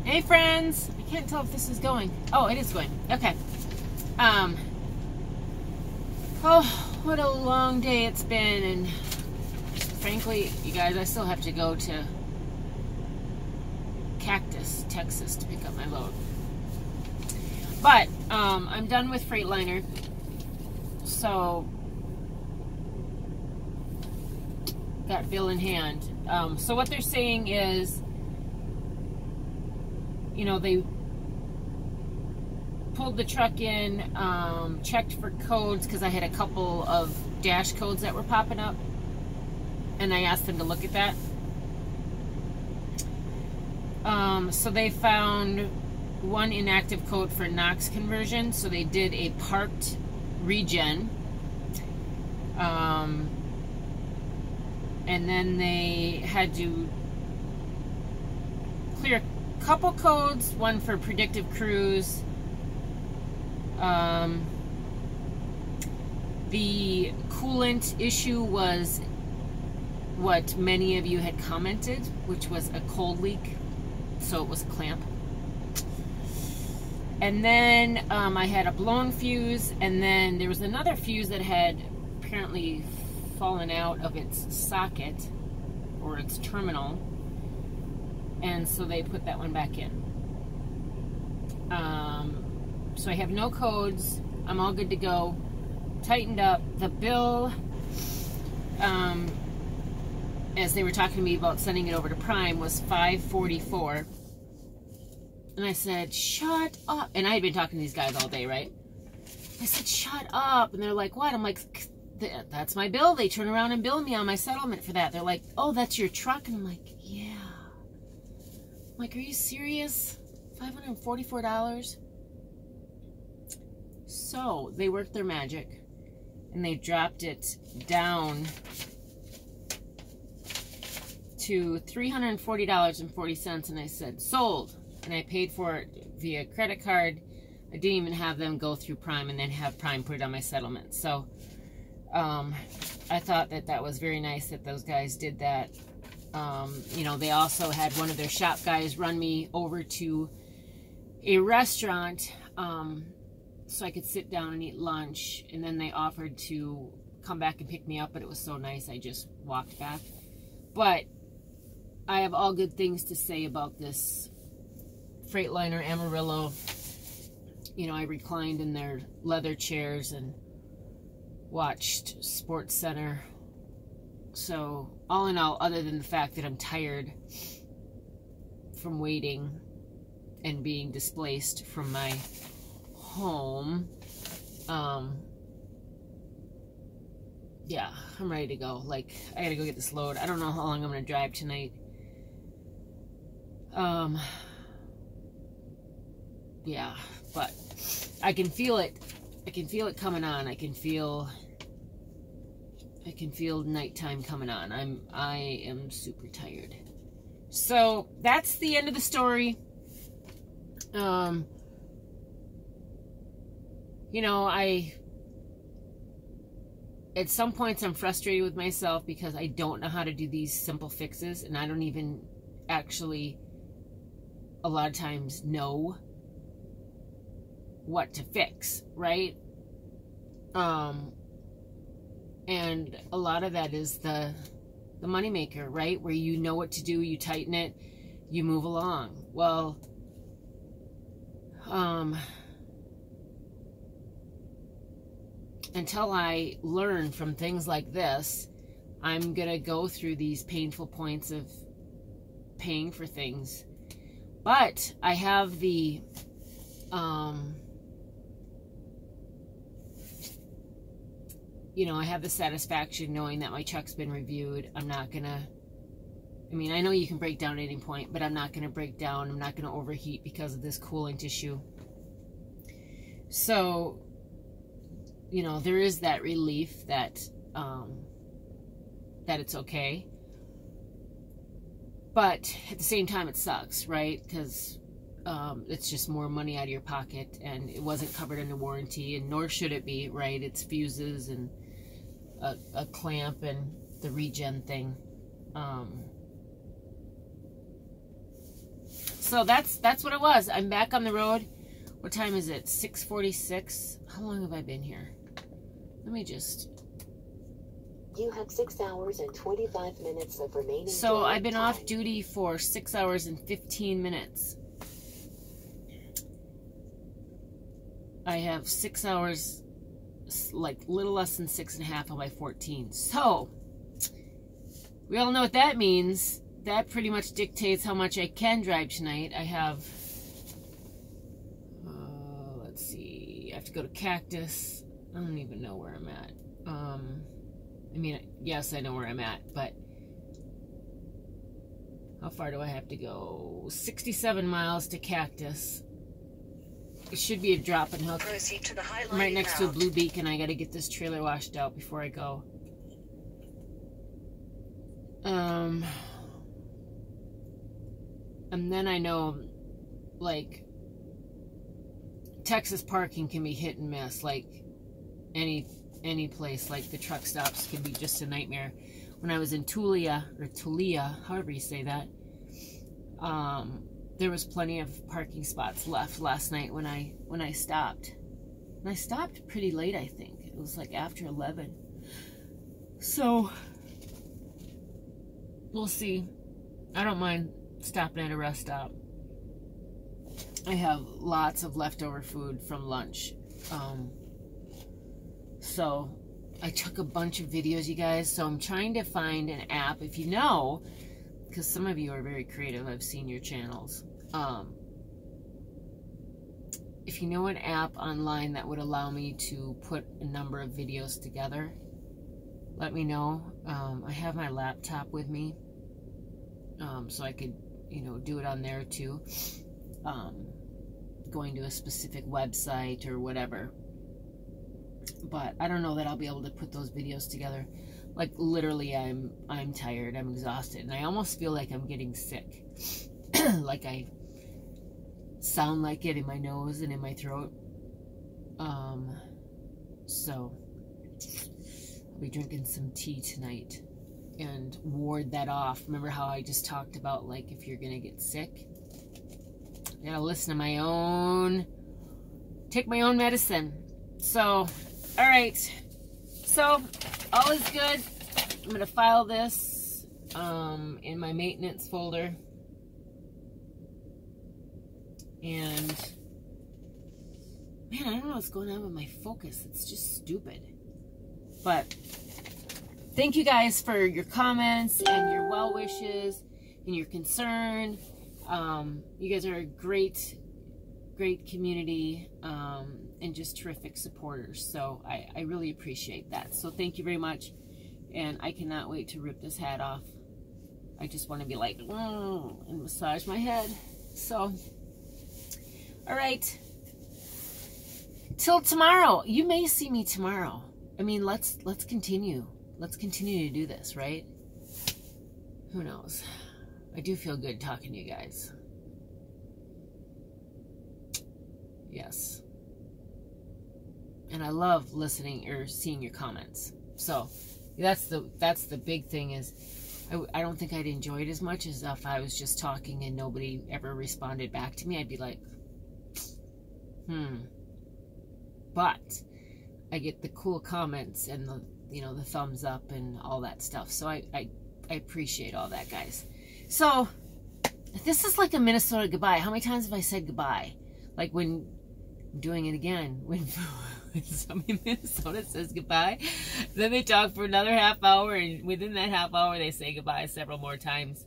Hey friends! I can't tell if this is going. Oh, it is going. Okay. Oh, what a long day it's been, and frankly, you guys, I still have to go to Cactus, Texas to pick up my load. But, I'm done with Freightliner. So, got bill in hand. So what they're saying is, you know, they pulled the truck in, checked for codes because I had a couple of dash codes that were popping up, and I asked them to look at that. So they found one inactive code for NOx conversion, so they did a parked regen. And then they had to clear a couple codes, one for predictive cruise. The coolant issue was what many of you had commented, which was a cold leak, so it was a clamp. And then I had a blown fuse, and then there was another fuse that had apparently fallen out of its socket or its terminal, and so they put that one back in. So I have no codes. I'm all good to go. Tightened up. The bill, as they were talking to me about sending it over to Prime, was $544. And I said, shut up. And I had been talking to these guys all day, right? I said, shut up. And they're like, what? I'm like, that's my bill. They turn around and bill me on my settlement for that. They're like, oh, that's your truck? And I'm like, yeah. I'm like, are you serious? $544? So they worked their magic, and they dropped it down to $340.40, and I said, sold. And I paid for it via credit card. I didn't even have them go through Prime and then have Prime put it on my settlement. So I thought that that was very nice that those guys did that. You know, they also had one of their shop guys run me over to a restaurant so I could sit down and eat lunch, and then they offered to come back and pick me up, but it was so nice I just walked back. But I have all good things to say about this Freightliner Amarillo. You know, I reclined in their leather chairs and watched Sports Center. So all in all, other than the fact that I'm tired from waiting and being displaced from my home, yeah, I'm ready to go. Like, I gotta go get this load. I don't know how long I'm gonna drive tonight. Yeah, but I can feel it. I can feel it coming on. I can feel nighttime coming on. I am super tired. So that's the end of the story. You know, at some points I'm frustrated with myself because I don't know how to do these simple fixes, and I don't even actually a lot of times know what to fix, right? And a lot of that is the moneymaker, right? Where you know what to do, you tighten it, you move along. Well, until I learn from things like this, I'm gonna go through these painful points of paying for things. But I have the you know, I have the satisfaction knowing that my truck's been reviewed. I'm not gonna, I mean, I know you can break down at any point, but I'm not gonna break down. I'm not gonna overheat because of this coolant issue. So, you know, there is that relief that that it's okay. But at the same time, it sucks, right? Because it's just more money out of your pocket, and it wasn't covered under warranty, and nor should it be, right? It's fuses and a clamp and the regen thing. so that's what it was. I'm back on the road. What time is it? 6:46. How long have I been here? Let me just... You have 6 hours and 25 minutes of remaining. So I've been off duty for 6 hours and 15 minutes. I have 6 hours, like little less than 6.5 on my 14. So we all know what that means. That pretty much dictates how much I can drive tonight. I have, let's see, I have to go to Cactus. I don't even know where I'm at. I mean, yes, I know where I'm at, but how far do I have to go? 67 miles to Cactus. It should be a drop and hook. Proceed to the I'm right next to a blue beacon. I got to get this trailer washed out before I go. And then I know, like, Texas parking can be hit and miss. Like, any place, like the truck stops can be just a nightmare. When I was in Tulia, however you say that, there was plenty of parking spots left last night when I stopped. And I stopped pretty late, I think. It was like after 11. So, we'll see. I don't mind stopping at a rest stop. I have lots of leftover food from lunch. So, I took a bunch of videos, you guys. So, I'm trying to find an app. If you know, because some of you are very creative. I've seen your channels. If you know an app online that would allow me to put a number of videos together, let me know. I have my laptop with me, so I could, you know, do it on there too. Going to a specific website or whatever. But I don't know that I'll be able to put those videos together. Like, literally, I'm tired, I'm exhausted, and I almost feel like I'm getting sick. Like I sound like it in my nose and in my throat. So I'll be drinking some tea tonight and ward that off. Remember how I just talked about, like, if you're gonna get sick, I gotta listen to my own, take my own medicine. So, all right. So, all is good. I'm gonna file this in my maintenance folder. And, man, I don't know what's going on with my focus. It's just stupid. But, thank you guys for your comments and your well wishes and your concern. You guys are a great community and just terrific supporters. So I really appreciate that. So thank you very much. And I cannot wait to rip this hat off. I just want to be like, and massage my head. So, all right. Till tomorrow. You may see me tomorrow. I mean, let's continue. Let's continue to do this, right? Who knows? I do feel good talking to you guys. Yes. And I love listening or seeing your comments. So that's the big thing is I don't think I'd enjoy it as much as if I was just talking and nobody ever responded back to me. I'd be like, But I get the cool comments and the, you know, the thumbs up and all that stuff. So I appreciate all that, guys. So this is like a Minnesota goodbye. How many times have I said goodbye? Like when I'm doing it again, when somebody in Minnesota says goodbye, then they talk for another half hour, and within that half hour they say goodbye several more times.